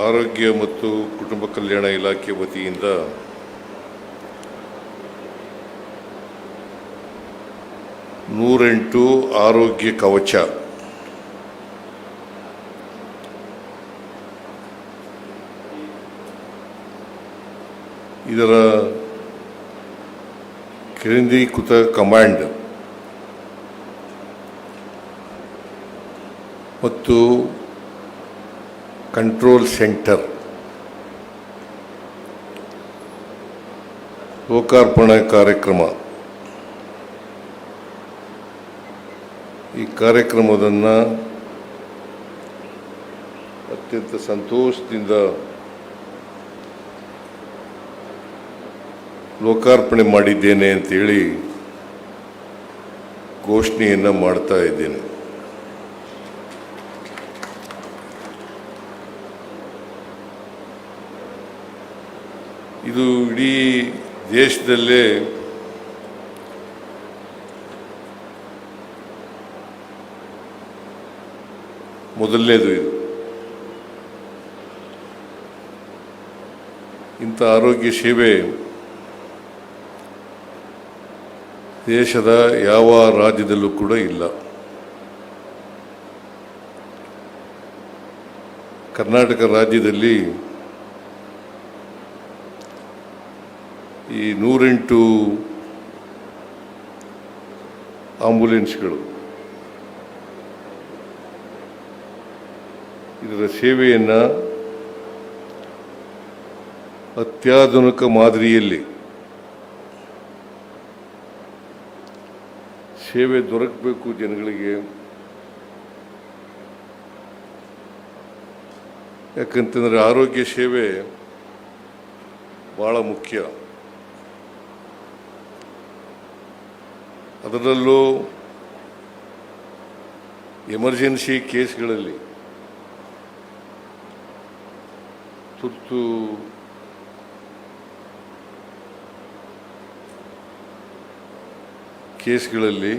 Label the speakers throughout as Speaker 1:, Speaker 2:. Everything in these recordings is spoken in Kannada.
Speaker 1: ಆರೋಗ್ಯ ಮತ್ತು ಕುಟುಂಬ ಕಲ್ಯಾಣ ಇಲಾಖೆ ವತಿಯಿಂದ ನೂರೆಂಟು ಆರೋಗ್ಯ ಕವಚ ಇದರ ಕೇಂದ್ರೀಕೃತ ಕಮಾಂಡ್ ಮತ್ತು ಕಂಟ್ರೋಲ್ ಸೆಂಟರ್ ಲೋಕಾರ್ಪಣೆ ಕಾರ್ಯಕ್ರಮ. ಈ ಕಾರ್ಯಕ್ರಮವನ್ನು ಅತ್ಯಂತ ಸಂತೋಷದಿಂದ ಲೋಕಾರ್ಪಣೆ ಮಾಡಿದ್ದೇನೆ ಅಂತೇಳಿ ಘೋಷಣೆಯನ್ನು ಮಾಡ್ತಾ ಇದ್ದೇನೆ. ಇದು ಇಡೀ ದೇಶದಲ್ಲೇ ಮೊದಲನೇದು. ಇದು ಇಂಥ ಆರೋಗ್ಯ ಸೇವೆ ದೇಶದ ಯಾವ ರಾಜ್ಯದಲ್ಲೂ ಕೂಡ ಇಲ್ಲ. ಕರ್ನಾಟಕ ರಾಜ್ಯದಲ್ಲಿ ಈ 108 ಆಂಬ್ಯುಲೆನ್ಸ್ಗಳು ಇದರ ಸೇವೆಯನ್ನು ಅತ್ಯಾಧುನಿಕ ಮಾದರಿಯಲ್ಲಿ ಸೇವೆ ದೊರಕಬೇಕು ಜನಗಳಿಗೆ. ಯಾಕಂತಂದರೆ ಆರೋಗ್ಯ ಸೇವೆ ಭಾಳ ಮುಖ್ಯ. ಅದರಲ್ಲೂ ಎಮರ್ಜೆನ್ಸಿ ಕೇಸ್ಗಳಲ್ಲಿ, ತುರ್ತು ಕೇಸ್ಗಳಲ್ಲಿ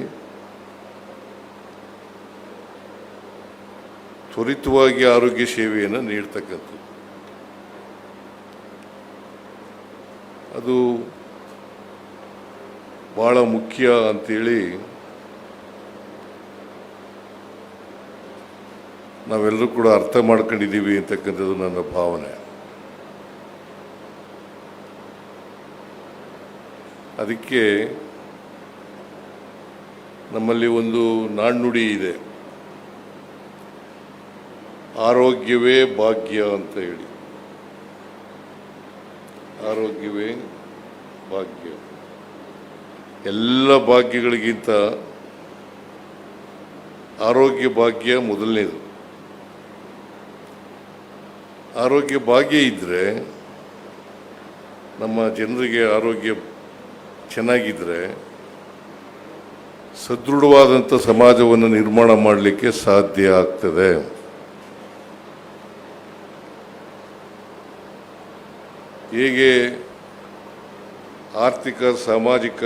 Speaker 1: ತ್ವರಿತವಾಗಿ ಆರೋಗ್ಯ ಸೇವೆಯನ್ನು ನೀಡ್ತಕ್ಕಂಥದ್ದು ಅದು ಭಾಳ ಮುಖ್ಯ ಅಂತೇಳಿ ನಾವೆಲ್ಲರೂ ಕೂಡ ಅರ್ಥ ಮಾಡ್ಕೊಂಡಿದ್ದೀವಿ ಅಂತಕ್ಕಂಥದ್ದು ನನ್ನ ಭಾವನೆ. ಅದಕ್ಕೆ ನಮ್ಮಲ್ಲಿ ಒಂದು ನಾಣ್ಣುಡಿ ಇದೆ, ಆರೋಗ್ಯವೇ ಭಾಗ್ಯ ಅಂತ ಹೇಳಿ. ಆರೋಗ್ಯವೇ ಭಾಗ್ಯ. ಎಲ್ಲ ಭಾಗ್ಯಗಳಿಗಿಂತ ಆರೋಗ್ಯ ಭಾಗ್ಯ ಮೊದಲನೇದು. ಆರೋಗ್ಯ ಭಾಗ್ಯ ಇದ್ದರೆ, ನಮ್ಮ ಜನರಿಗೆ ಆರೋಗ್ಯ ಚೆನ್ನಾಗಿದ್ದರೆ ಸದೃಢವಾದಂಥ ಸಮಾಜವನ್ನು ನಿರ್ಮಾಣ ಮಾಡಲಿಕ್ಕೆ ಸಾಧ್ಯ ಆಗ್ತದೆ. ಹೇಗೆ ಆರ್ಥಿಕ ಸಾಮಾಜಿಕ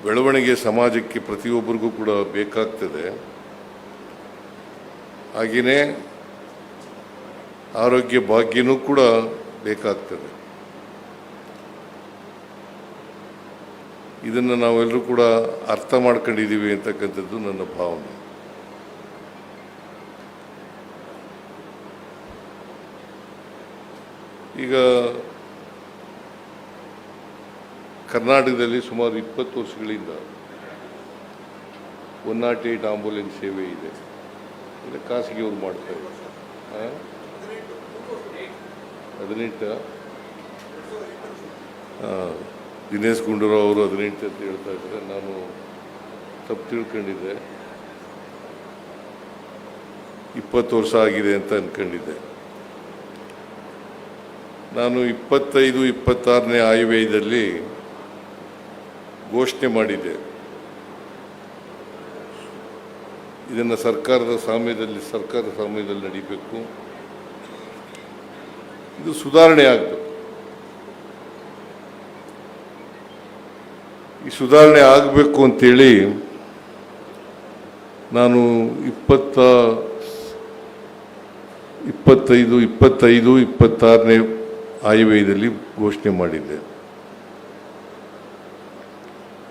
Speaker 1: ಬೆಳವಣಿಗೆ ಸಮಾಜಕ್ಕೆ ಪ್ರತಿಯೊಬ್ಬರಿಗೂ ಕೂಡ ಬೇಕಾಗ್ತದೆ, ಹಾಗೆಯೇ ಆರೋಗ್ಯ ಭಾಗ್ಯನೂ ಕೂಡ ಬೇಕಾಗ್ತದೆ. ಇದನ್ನು ನಾವೆಲ್ಲರೂ ಕೂಡ ಅರ್ಥ ಮಾಡ್ಕೊಂಡಿದ್ದೀವಿ ಅಂತಕ್ಕಂಥದ್ದು ನನ್ನ ಭಾವನೆ. ಈಗ ಕರ್ನಾಟಕದಲ್ಲಿ ಸುಮಾರು 20 ವರ್ಷಗಳಿಂದ 108 ಆಂಬ್ಯುಲೆನ್ಸ್ ಸೇವೆ ಇದೆ. ಇಲ್ಲ, ಖಾಸಗಿಯವರು ಮಾಡ್ತಾ ಇದ್ದಾರೆ. 18 ದಿನೇಶ್ ಗುಂಡೂರಾವ್ ಅವರು 18 ಅಂತ ಹೇಳ್ತಾ ಇದ್ದಾರೆ. ನಾನು ತಪ್ಪು ತಿಳ್ಕೊಂಡಿದ್ದೆ, 20 ವರ್ಷ ಆಗಿದೆ ಅಂತ ಅಂದ್ಕೊಂಡಿದ್ದೆ. ನಾನು 25-26ನೇ ಆಯವ್ಯಯದಲ್ಲಿ ಘೋಷಣೆ ಮಾಡಿದ್ದೆ, ಇದನ್ನು ಸರ್ಕಾರದ ಸಮಯದಲ್ಲಿ ನಡೀಬೇಕು, ಇದು ಸುಧಾರಣೆ ಆಗಬೇಕು. ಈ ಸುಧಾರಣೆ ಆಗಬೇಕು ಅಂತೇಳಿ ನಾನು 26ನೇ ಆಯವ್ಯಯದಲ್ಲಿ ಘೋಷಣೆ ಮಾಡಿದ್ದೆ.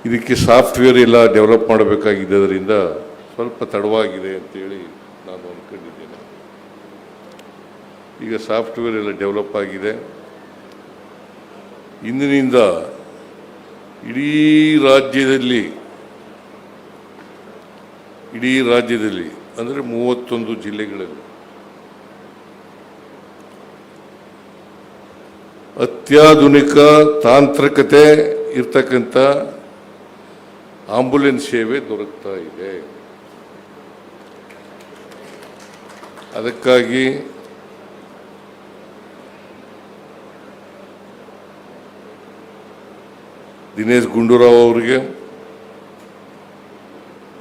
Speaker 1: ಇದಕ್ಕೆ ಸಾಫ್ಟ್ವೇರ್ ಎಲ್ಲ ಡೆವಲಪ್ ಮಾಡಬೇಕಾಗಿದ್ದರಿಂದ ಸ್ವಲ್ಪ ತಡವಾಗಿದೆ ಅಂತೇಳಿ ನಾನು ಅಂದ್ಕೊಂಡಿದ್ದೇನೆ. ಈಗ ಸಾಫ್ಟ್ವೇರ್ ಎಲ್ಲ ಡೆವಲಪ್ ಆಗಿದೆ. ಇಂದಿನಿಂದ ಇಡೀ ರಾಜ್ಯದಲ್ಲಿ ಅಂದರೆ 31 ಜಿಲ್ಲೆಗಳಲ್ಲಿ ಅತ್ಯಾಧುನಿಕ ತಾಂತ್ರಿಕತೆ ಇರ್ತಕ್ಕಂಥ ಆಂಬುಲೆನ್ಸ್ ಸೇವೆ ದೊರಕ್ತಾ ಇದೆ. ಅದಕ್ಕಾಗಿ ದಿನೇಶ್ ಗುಂಡೂರಾವ್ ಅವರಿಗೆ,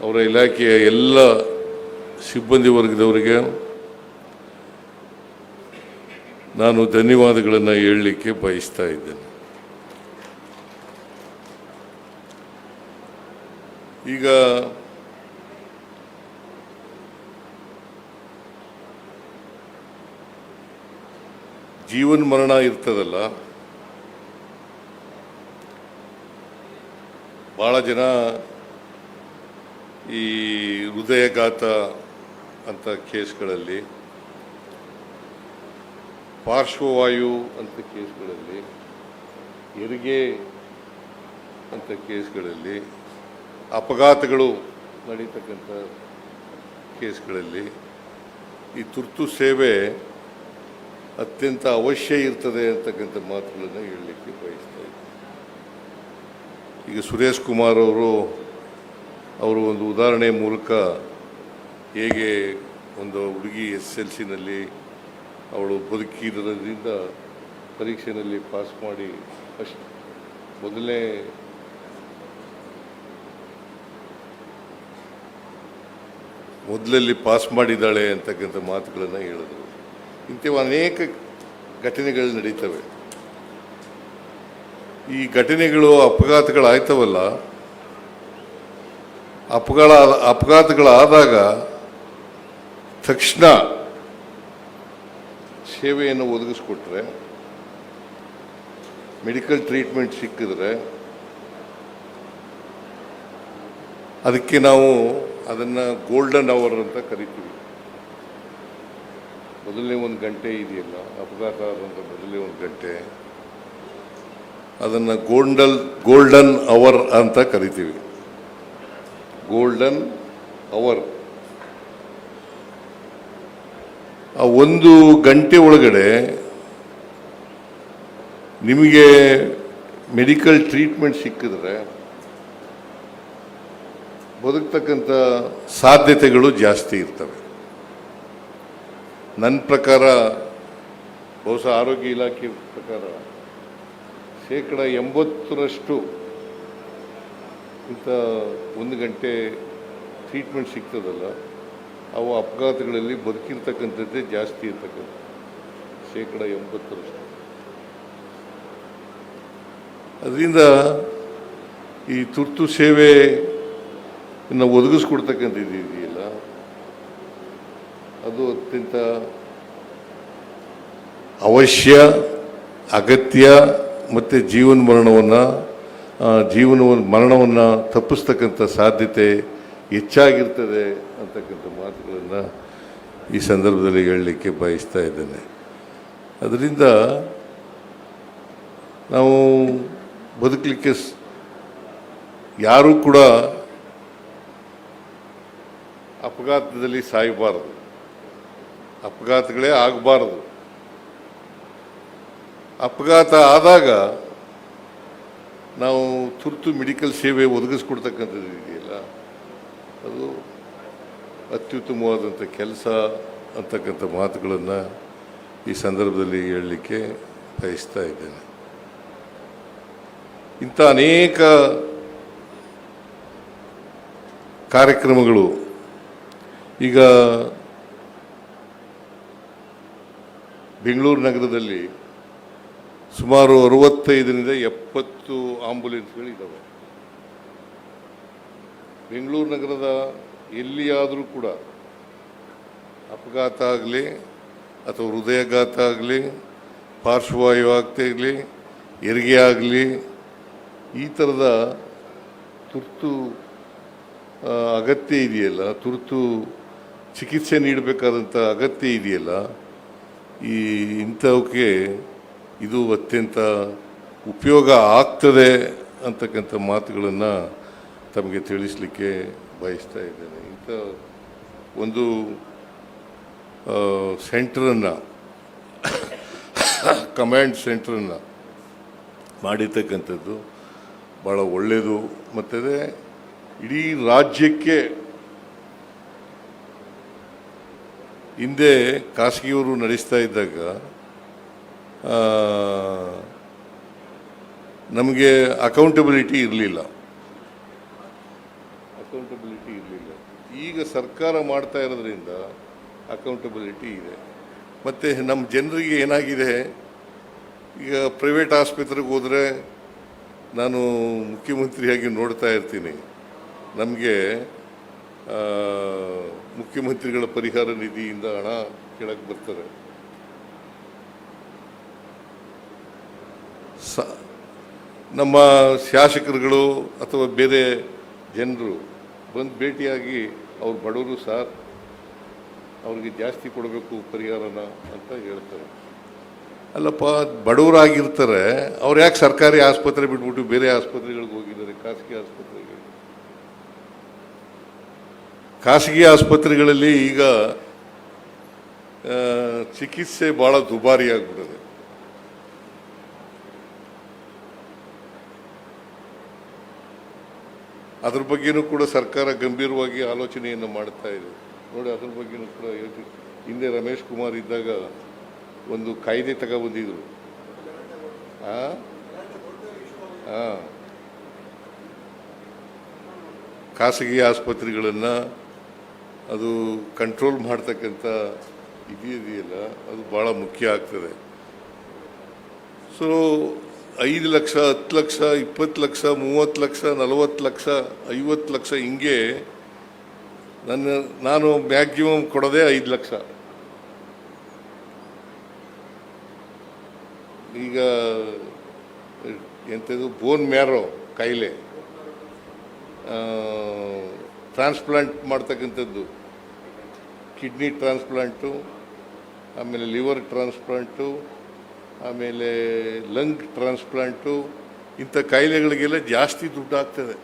Speaker 1: ಅವರ ಇಲಾಖೆಯ ಎಲ್ಲ ಸಿಬ್ಬಂದಿ ವರ್ಗದವರಿಗೆ ನಾನು ಧನ್ಯವಾದಗಳನ್ನು ಹೇಳಲಿಕ್ಕೆ ಬಯಸ್ತಾ ಇದ್ದೇನೆ. ಈಗ ಜೀವನ ಮರಣ ಇರ್ತದಲ್ಲ, ಭಾಳ ಜನ ಈ ಹೃದಯಘಾತ ಅಂತ ಕೇಸ್ಗಳಲ್ಲಿ, ಪಾರ್ಶ್ವವಾಯು ಅಂತ ಕೇಸ್ಗಳಲ್ಲಿ, ಹೆರಿಗೆ ಅಂತ ಕೇಸ್ಗಳಲ್ಲಿ, ಅಪಘಾತಗಳು ನಡೀತಕ್ಕಂಥ ಕೇಸ್ಗಳಲ್ಲಿ ಈ ತುರ್ತು ಸೇವೆ ಅತ್ಯಂತ ಅವಶ್ಯ ಇರ್ತದೆ ಅಂತಕ್ಕಂಥ ಮಾತುಗಳನ್ನು ಹೇಳಲಿಕ್ಕೆ ಬಯಸ್ತಾ ಇದ್ದೀನಿ. ಈಗ ಸುರೇಶ್ ಕುಮಾರ್ ಅವರು ಒಂದು ಉದಾಹರಣೆ ಮೂಲಕ ಹೇಗೆ ಒಂದು ಹುಡುಗಿ SSLCನಲ್ಲಿ ಅವಳು ಬದುಕಿರೋದ್ರಿಂದ ಪರೀಕ್ಷೆಯಲ್ಲಿ ಪಾಸ್ ಮಾಡಿ ಮೊದಲಲ್ಲಿ ಪಾಸ್ ಮಾಡಿದ್ದಾಳೆ ಅಂತಕ್ಕಂಥ ಮಾತುಗಳನ್ನು ಹೇಳಿದರು. ಇಂಥವು ಅನೇಕ ಘಟನೆಗಳು ನಡೀತವೆ. ಈ ಘಟನೆಗಳು ಅಪಘಾತಗಳಾಯ್ತವಲ್ಲ, ಅಪಘಾತಗಳಾದಾಗ ತಕ್ಷಣ ಸೇವೆಯನ್ನು ಒದಗಿಸ್ಕೊಟ್ರೆ, ಮೆಡಿಕಲ್ ಟ್ರೀಟ್ಮೆಂಟ್ ಸಿಕ್ಕಿದ್ರೆ ಅದಕ್ಕೆ ನಾವು ಅದನ್ನು ಗೋಲ್ಡನ್ ಅವರ್ ಅಂತ ಕರಿತೀವಿ. ಮೊದಲನೇ 1 ಗಂಟೆ ಇದೆಯಲ್ಲ, ಅಪಘಾತ ಆದಂಥ ಮೊದಲನೇ 1 ಗಂಟೆ, ಅದನ್ನು ಗೋಲ್ಡನ್ ಅವರ್ ಅಂತ ಕರಿತೀವಿ. Golden hour. ಆ 1 ಗಂಟೆ ಒಳಗಡೆ ನಿಮಗೆ ಮೆಡಿಕಲ್ ಟ್ರೀಟ್ಮೆಂಟ್ ಸಿಕ್ಕಿದ್ರೆ ಬದುಕ್ತಕ್ಕಂಥ ಸಾಧ್ಯತೆಗಳು ಜಾಸ್ತಿ ಇರ್ತವೆ. ನನ್ನ ಪ್ರಕಾರ, ಬಹುಶಃ ಆರೋಗ್ಯ ಇಲಾಖೆ ಪ್ರಕಾರ 80% ಇಂಥ 1 ಗಂಟೆ ಟ್ರೀಟ್ಮೆಂಟ್ ಸಿಗ್ತದಲ್ಲ, ಅವು ಅಪಘಾತಗಳಲ್ಲಿ ಬದುಕಿರ್ತಕ್ಕಂಥದ್ದೇ ಜಾಸ್ತಿ ಇರ್ತಕ್ಕಂಥ 80%. ಅದರಿಂದ ಈ ತುರ್ತು ಸೇವೆ ಒದಗಿಸ್ಕೊಡ್ತಕ್ಕಂಥದ್ದು ಇದೆಯಲ್ಲ, ಅದು ಅತ್ಯಂತ ಅವಶ್ಯ, ಅಗತ್ಯ ಮತ್ತು ಮರಣವನ್ನು ತಪ್ಪಿಸ್ತಕ್ಕಂಥ ಸಾಧ್ಯತೆ ಹೆಚ್ಚಾಗಿರ್ತದೆ ಅಂತಕ್ಕಂಥ ಮಾತುಗಳನ್ನು ಈ ಸಂದರ್ಭದಲ್ಲಿ ಹೇಳಲಿಕ್ಕೆ ಬಯಸ್ತಾ ಇದ್ದೇನೆ. ಅದರಿಂದ ನಾವು ಬದುಕಲಿಕ್ಕೆ ಯಾರೂ ಕೂಡ ಅಪಘಾತದಲ್ಲಿ ಸಾಯಬಾರದು, ಅಪಘಾತಗಳೇ ಆಗಬಾರದು. ಅಪಘಾತ ಆದಾಗ ನಾವು ತುರ್ತು ಮೆಡಿಕಲ್ ಸೇವೆ ಒದಗಿಸ್ಕೊಡ್ತಕ್ಕಂಥದ್ದು ಇದೆಯಲ್ಲ, ಅದು ಅತ್ಯುತ್ತಮವಾದಂಥ ಕೆಲಸ ಅಂತಕ್ಕಂಥ ಮಾತುಗಳನ್ನು ಈ ಸಂದರ್ಭದಲ್ಲಿ ಹೇಳಲಿಕ್ಕೆ ಬಯಸ್ತಾ ಇದ್ದೇನೆ. ಇಂಥ ಅನೇಕ ಕಾರ್ಯಕ್ರಮಗಳು ಈಗ ಬೆಂಗಳೂರು ನಗರದಲ್ಲಿ ಸುಮಾರು 65ರಿಂದ 70 ಆಂಬುಲೆನ್ಸ್ಗಳಿದ್ದಾವೆ. ಬೆಂಗಳೂರು ನಗರದ ಎಲ್ಲಿಯಾದರೂ ಕೂಡ ಅಪಘಾತ ಆಗಲಿ ಅಥವಾ ಹೃದಯಾಘಾತ ಆಗಲಿ, ಪಾರ್ಶ್ವವಾಯು ಆಗಲಿ, ಹೆರಿಗೆ ಆಗಲಿ, ಈ ಥರದ ತುರ್ತು ಅಗತ್ಯ ಇದೆಯಲ್ಲ, ತುರ್ತು ಚಿಕಿತ್ಸೆ ನೀಡಬೇಕಾದಂಥ ಅಗತ್ಯ ಇದೆಯಲ್ಲ, ಇಂಥವಕ್ಕೆ ಇದು ಅತ್ಯಂತ ಉಪಯೋಗ ಆಗ್ತದೆ ಅಂತಕ್ಕಂಥ ಮಾತುಗಳನ್ನು ತಮಗೆ ತಿಳಿಸಲಿಕ್ಕೆ ಬಯಸ್ತಾ ಇದ್ದೇನೆ. ಇಂಥ ಒಂದು ಸೆಂಟ್ರನ್ನು, ಕಮಾಂಡ್ ಸೆಂಟ್ರನ್ನು ಮಾಡಿರ್ತಕ್ಕಂಥದ್ದು ಭಾಳ ಒಳ್ಳೆಯದು. ಮತ್ತು ಇಡೀ ರಾಜ್ಯಕ್ಕೆ ಹಿಂದೆ ಖಾಸಗಿಯವರು ನಡೆಸ್ತಾ ಇದ್ದಾಗ ನಮಗೆ ಅಕೌಂಟಬಿಲಿಟಿ ಇರಲಿಲ್ಲ. ಈಗ ಸರ್ಕಾರ ಮಾಡ್ತಾ ಇರೋದ್ರಿಂದ ಅಕೌಂಟಬಿಲಿಟಿ ಇದೆ. ಮತ್ತು ನಮ್ಮ ಜನರಿಗೆ ಏನಾಗಿದೆ, ಈಗ ಪ್ರೈವೇಟ್ ಆಸ್ಪತ್ರೆಗೆ ಹೋದರೆ, ನಾನು ಮುಖ್ಯಮಂತ್ರಿಯಾಗಿ ನೋಡ್ತಾ ಇರ್ತೀನಿ, ನಮಗೆ ಮುಖ್ಯಮಂತ್ರಿಗಳ ಪರಿಹಾರ ನಿಧಿಯಿಂದ ಹಣ ಕೇಳಕ್ಕೆ ಬರ್ತಾರೆ. ನಮ್ಮ ಶಾಸಕರುಗಳು ಅಥವಾ ಬೇರೆ ಜನರು ಬಂದು ಭೇಟಿಯಾಗಿ ಅವ್ರು ಬಡವರು ಸರ್, ಅವ್ರಿಗೆ ಜಾಸ್ತಿ ಕೊಡಬೇಕು ಪರಿಹಾರನ ಅಂತ ಹೇಳ್ತಾರೆ. ಅಲ್ಲಪ್ಪ, ಬಡವರಾಗಿರ್ತಾರೆ, ಅವ್ರು ಯಾಕೆ ಸರ್ಕಾರಿ ಆಸ್ಪತ್ರೆ ಬಿಟ್ಬಿಟ್ಟು ಬೇರೆ ಆಸ್ಪತ್ರೆಗಳಿಗೆ ಹೋಗಿದ್ದಾರೆ? ಖಾಸಗಿ ಆಸ್ಪತ್ರೆಗಳಲ್ಲಿ ಈಗ ಚಿಕಿತ್ಸೆ ಭಾಳ ದುಬಾರಿ ಆಗ್ಬಿಟ್ಟಿದೆ. ಅದ್ರ ಬಗ್ಗೆನೂ ಕೂಡ ಸರ್ಕಾರ ಗಂಭೀರವಾಗಿ ಆಲೋಚನೆಯನ್ನು ಮಾಡ್ತಾ ಇದೆ. ನೋಡಿ, ಅದ್ರ ಬಗ್ಗೆನೂ ಕೂಡ ಹಿಂದೆ ರಮೇಶ್ ಕುಮಾರ್ ಇದ್ದಾಗ ಒಂದು ಕಾಯ್ದೆ ತಗೊಬಂದಿದ್ರು. ಖಾಸಗಿ ಆಸ್ಪತ್ರೆಗಳನ್ನು ಅದು ಕಂಟ್ರೋಲ್ ಮಾಡ್ತಕ್ಕಂಥ ಇದೆಯಲ್ಲ, ಅದು ಭಾಳ ಮುಖ್ಯ ಆಗ್ತದೆ. ಸೊ 5 ಲಕ್ಷ, 10 ಲಕ್ಷ, 20 ಲಕ್ಷ, 30 ಲಕ್ಷ, 40 ಲಕ್ಷ, 50 ಲಕ್ಷ, ಹಿಂಗೆ ನಾನು ಮ್ಯಾಕ್ಸಿಮಮ್ ಕೊಡೋದೇ 5 ಲಕ್ಷ. ಈಗ ಎಂಥದ್ದು ಬೋನ್ ಮ್ಯಾರೋ ಕಾಯಿಲೆ ಟ್ರಾನ್ಸ್ಪ್ಲಾಂಟ್ ಮಾಡ್ತಕ್ಕಂಥದ್ದು, ಕಿಡ್ನಿ ಟ್ರಾನ್ಸ್ಪ್ಲಾಂಟು, ಆಮೇಲೆ ಲಿವರ್ ಟ್ರಾನ್ಸ್ಪ್ಲಾಂಟು, ಆಮೇಲೆ ಲಂಗ್ ಟ್ರಾನ್ಸ್ಪ್ಲಾಂಟು, ಇಂಥ ಕಾಯಿಲೆಗಳಿಗೆಲ್ಲ ಜಾಸ್ತಿ ದುಡ್ಡು ಆಗ್ತದೆ.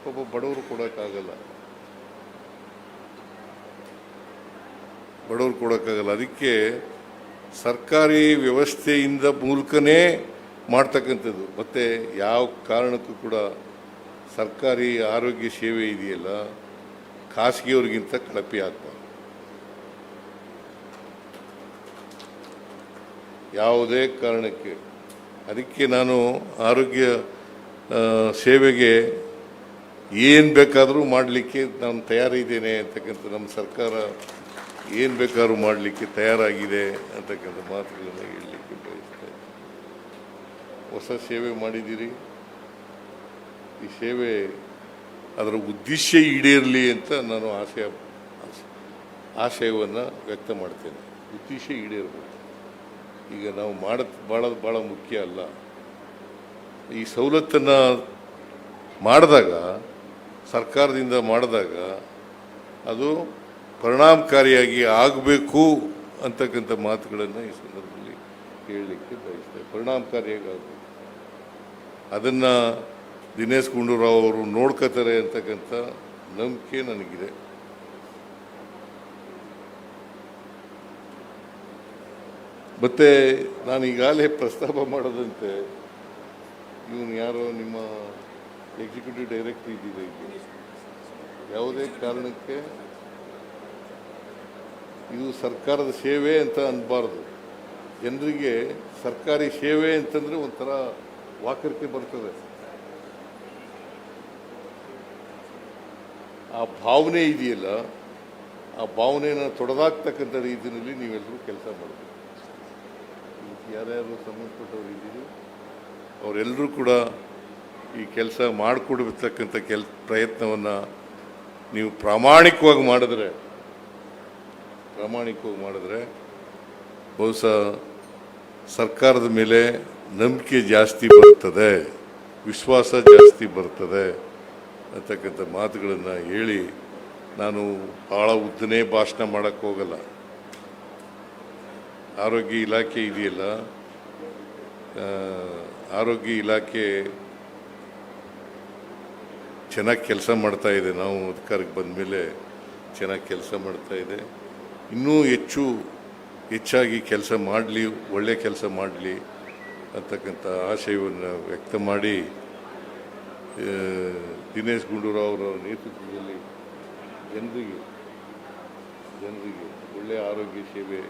Speaker 1: ಒಬ್ಬ ಬಡವರು ಕೊಡೋಕ್ಕಾಗಲ್ಲ. ಅದಕ್ಕೆ ಸರ್ಕಾರಿ ವ್ಯವಸ್ಥೆಯಿಂದ ಮೂಲಕನೇ ಮಾಡ್ತಕ್ಕಂಥದ್ದು. ಮತ್ತು ಯಾವ ಕಾರಣಕ್ಕೂ ಕೂಡ ಸರ್ಕಾರಿ ಆರೋಗ್ಯ ಸೇವೆ ಇದೆಯಲ್ಲ, ಖಾಸಗಿಯವ್ರಿಗಿಂತ ಕಳಪೆ ಆಗ್ತದೆ. ಯಾವುದೇ ಕಾರಣಕ್ಕೆ. ಅದಕ್ಕೆ ನಾನು ಆರೋಗ್ಯ ಸೇವೆಗೆ ಏನು ಬೇಕಾದರೂ ಮಾಡಲಿಕ್ಕೆ ನಾನು ತಯಾರಿದ್ದೇನೆ ಅಂತಕ್ಕಂಥ, ನಮ್ಮ ಸರ್ಕಾರ ಏನು ಬೇಕಾದ್ರೂ ಮಾಡಲಿಕ್ಕೆ ತಯಾರಾಗಿದೆ ಅಂತಕ್ಕಂಥ ಮಾತುಗಳನ್ನು ಹೇಳಲಿಕ್ಕೆ ಬಯಸ್ತಾರೆ. ಹೊಸ ಸೇವೆ ಮಾಡಿದ್ದೀರಿ, ಈ ಸೇವೆ ಅದರ ಉದ್ದೇಶ ಈಡೇರಲಿ ಅಂತ ನಾನು ಆಶಯವನ್ನು ವ್ಯಕ್ತ ಮಾಡ್ತೇನೆ. ಉದ್ದೇಶ ಈಡೇರಬೇಕು. ಈಗ ನಾವು ಭಾಳ ಮುಖ್ಯ ಅಲ್ಲ. ಈ ಸವಲತ್ತನ್ನು ಮಾಡಿದಾಗ, ಸರ್ಕಾರದಿಂದ ಮಾಡಿದಾಗ ಅದು ಪರಿಣಾಮಕಾರಿಯಾಗಿ ಆಗಬೇಕು ಅಂತಕ್ಕಂಥ ಮಾತುಗಳನ್ನು ಈ ಸಂದರ್ಭದಲ್ಲಿ ಹೇಳಲಿಕ್ಕೆ ಬಯಸ್ತೇವೆ. ಪರಿಣಾಮಕಾರಿಯಾಗಿ ಆಗಬೇಕು. ಅದನ್ನು ದಿನೇಶ್ ಗುಂಡೂರಾವ್ ಅವರು ನೋಡ್ಕೋತಾರೆ ಅಂತಕ್ಕಂಥ ನಂಬಿಕೆ ನನಗಿದೆ. ಮತ್ತು ನಾನು ಈಗಾಗಲೇ ಪ್ರಸ್ತಾಪ ಮಾಡೋದಂತೆ, ಇವನು ಯಾರೋ ನಿಮ್ಮ ಎಕ್ಸಿಕ್ಯೂಟಿವ್ ಡೈರೆಕ್ಟರ್ ಇದ್ದಿದೆ, ಯಾವುದೇ ಕಾರಣಕ್ಕೆ ಇದು ಸರ್ಕಾರದ ಸೇವೆ ಅಂತ ಅನ್ನಬಾರ್ದು. ಜನರಿಗೆ ಸರ್ಕಾರಿ ಸೇವೆ ಅಂತಂದರೆ ಒಂಥರ ವಾಕರಿಕೆ ಬರ್ತದೆ. ಆ ಭಾವನೆ ಇದೆಯಲ್ಲ, ಆ ಭಾವನೆಯನ್ನು ತೊಡೆದಾಕ್ತಕ್ಕಂಥ ರೀತಿಯಲ್ಲಿ ನೀವೆಲ್ಲರೂ ಕೆಲಸ ಮಾಡಬೇಕು. ಯಾರ್ಯಾರು ಸಂಬಂಧಪಟ್ಟವ್ರು ಇದ್ದೀರಿ ಅವರೆಲ್ಲರೂ ಕೂಡ ಈ ಕೆಲಸ ಮಾಡಿಕೊಡ್ತಕ್ಕಂಥ ಪ್ರಯತ್ನವನ್ನು ನೀವು ಪ್ರಾಮಾಣಿಕವಾಗಿ ಮಾಡಿದ್ರೆ ಬಹುಶಃ ಸರ್ಕಾರದ ಮೇಲೆ ನಂಬಿಕೆ ಜಾಸ್ತಿ ಬರ್ತದೆ, ವಿಶ್ವಾಸ ಜಾಸ್ತಿ ಬರ್ತದೆ ಅಂತಕ್ಕಂಥ ಮಾತುಗಳನ್ನು ಹೇಳಿ ನಾನು ಭಾಳ ಉದ್ದನೇ ಭಾಷಣ ಮಾಡೋಕ್ಕೆ ಹೋಗಲ್ಲ. ಆರೋಗ್ಯ ಇಲಾಖೆ ಇದೆಯಲ್ಲ, ಆರೋಗ್ಯ ಇಲಾಖೆ ಚೆನ್ನಾಗಿ ಕೆಲಸ ಮಾಡ್ತಾ ಇದೆ. ನಾವು ಅಧಿಕಾರಕ್ಕೆ ಬಂದ ಮೇಲೆ ಚೆನ್ನಾಗಿ ಕೆಲಸ ಮಾಡ್ತಾ ಇದೆ. ಇನ್ನೂ ಹೆಚ್ಚಾಗಿ ಕೆಲಸ ಮಾಡಲಿ, ಒಳ್ಳೆ ಕೆಲಸ ಮಾಡಲಿ ಅಂತಕ್ಕಂಥ ಆಶಯವನ್ನು ವ್ಯಕ್ತ ಮಾಡಿ ದಿನೇಶ್ ಗುಂಡೂರಾವ್ ಅವರ ನೇತೃತ್ವದಲ್ಲಿ ಜನರಿಗೆ ಒಳ್ಳೆಯ ಆರೋಗ್ಯ ಸೇವೆ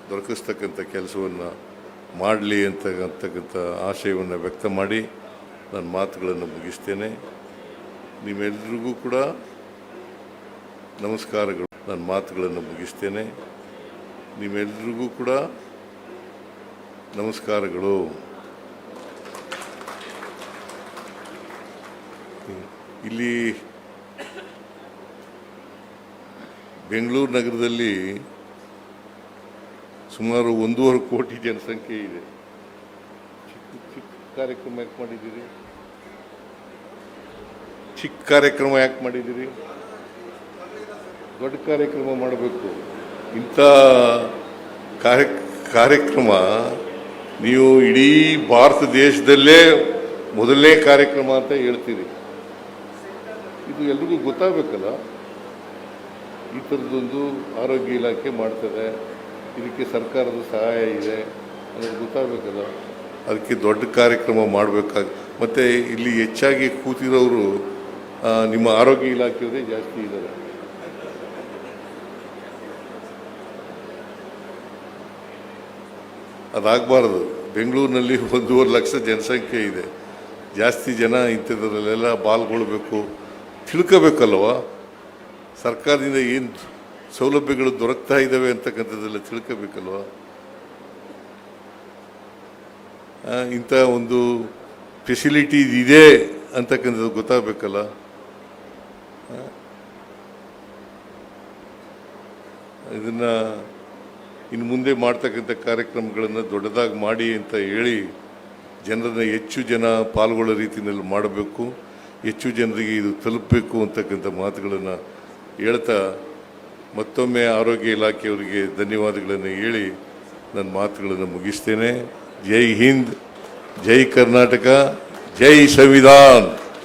Speaker 1: ದೊರಕಿಸ್ತಕ್ಕಂಥ ಕೆಲಸವನ್ನು ಮಾಡಲಿ ಅಂತಕ್ಕಂಥ ಆಶಯವನ್ನು ವ್ಯಕ್ತ ಮಾಡಿ ನನ್ನ ಮಾತುಗಳನ್ನು ಮುಗಿಸ್ತೇನೆ. ನಿಮ್ಮೆಲ್ಲರಿಗೂ ಕೂಡ ನಮಸ್ಕಾರಗಳು. ನನ್ನ ಮಾತುಗಳನ್ನು ಮುಗಿಸ್ತೇನೆ. ನಿಮ್ಮೆಲ್ಲರಿಗೂ ಕೂಡ ನಮಸ್ಕಾರಗಳು. ಇಲ್ಲಿ ಬೆಂಗಳೂರು ನಗರದಲ್ಲಿ ಸುಮಾರು 1.5 ಕೋಟಿ ಜನಸಂಖ್ಯೆ ಇದೆ. ಚಿಕ್ಕ ಕಾರ್ಯಕ್ರಮ ಯಾಕೆ ಮಾಡಿದ್ದೀರಿ? ಚಿಕ್ಕ ಕಾರ್ಯಕ್ರಮ ಯಾಕೆ ಮಾಡಿದ್ದೀರಿ? ದೊಡ್ಡ ಕಾರ್ಯಕ್ರಮ ಮಾಡಬೇಕು. ಇಂಥ ಕಾರ್ಯಕ್ರಮ ನೀವು ಇಡೀ ಭಾರತ ದೇಶದಲ್ಲೇ ಮೊದಲನೇ ಕಾರ್ಯಕ್ರಮ ಅಂತ ಹೇಳ್ತೀರಿ. ಇದು ಎಲ್ರಿಗೂ ಗೊತ್ತಾಗಬೇಕಲ್ಲ. ಈ ಥರದ್ದೊಂದು ಆರೋಗ್ಯ ಇಲಾಖೆ ಮಾಡ್ತದೆ, ಇದಕ್ಕೆ ಸರ್ಕಾರದ ಸಹಾಯ ಇದೆ ಅನ್ನೋದು ಗೊತ್ತಾಗಬೇಕಲ್ಲ. ಅದಕ್ಕೆ ದೊಡ್ಡ ಕಾರ್ಯಕ್ರಮ ಮಾಡಬೇಕಾಗಿ, ಮತ್ತು ಇಲ್ಲಿ ಹೆಚ್ಚಾಗಿ ಕೂತಿರೋರು ನಿಮ್ಮ ಆರೋಗ್ಯ ಇಲಾಖೆಯವರೇ ಜಾಸ್ತಿ ಇದ್ದಾರೆ. ಅದಾಗಬಾರ್ದು. ಬೆಂಗಳೂರಿನಲ್ಲಿ 1.5 ಲಕ್ಷ ಜನಸಂಖ್ಯೆ ಇದೆ. ಜಾಸ್ತಿ ಜನ ಇಂಥದ್ರಲ್ಲೆಲ್ಲ ಪಾಲ್ಗೊಳ್ಬೇಕು, ತಿಳ್ಕೋಬೇಕಲ್ವ. ಸರ್ಕಾರದಿಂದ ಏನು ಸೌಲಭ್ಯಗಳು ದೊರಕ್ತಾ ಇದ್ದಾವೆ ಅಂತಕ್ಕಂಥದ್ದೆಲ್ಲ ತಿಳ್ಕೋಬೇಕಲ್ವ. ಇಂಥ ಒಂದು ಫೆಸಿಲಿಟಿ ಇದೆ ಅಂತಕ್ಕಂಥದ್ದು ಗೊತ್ತಾಗಬೇಕಲ್ಲ. ಇದನ್ನು ಇನ್ನು ಮುಂದೆ ಮಾಡ್ತಕ್ಕಂಥ ಕಾರ್ಯಕ್ರಮಗಳನ್ನು ದೊಡ್ಡದಾಗಿ ಮಾಡಿ ಅಂತ ಹೇಳಿ ಜನರನ್ನು ಹೆಚ್ಚು ಜನ ಪಾಲ್ಗೊಳ್ಳೋ ರೀತಿಯಲ್ಲಿ ಮಾಡಬೇಕು, ಹೆಚ್ಚು ಜನರಿಗೆ ಇದು ತಲುಪಬೇಕು ಅಂತಕ್ಕಂಥ ಮಾತುಗಳನ್ನು ಹೇಳ್ತಾ ಮತ್ತೊಮ್ಮೆ ಆರೋಗ್ಯ ಇಲಾಖೆಯವರಿಗೆ ಧನ್ಯವಾದಗಳನ್ನು ಹೇಳಿ ನನ್ನ ಮಾತುಗಳನ್ನು ಮುಗಿಸ್ತೇನೆ. ಜೈ ಹಿಂದ್, ಜೈ ಕರ್ನಾಟಕ, ಜೈ ಸಂವಿಧಾನ್.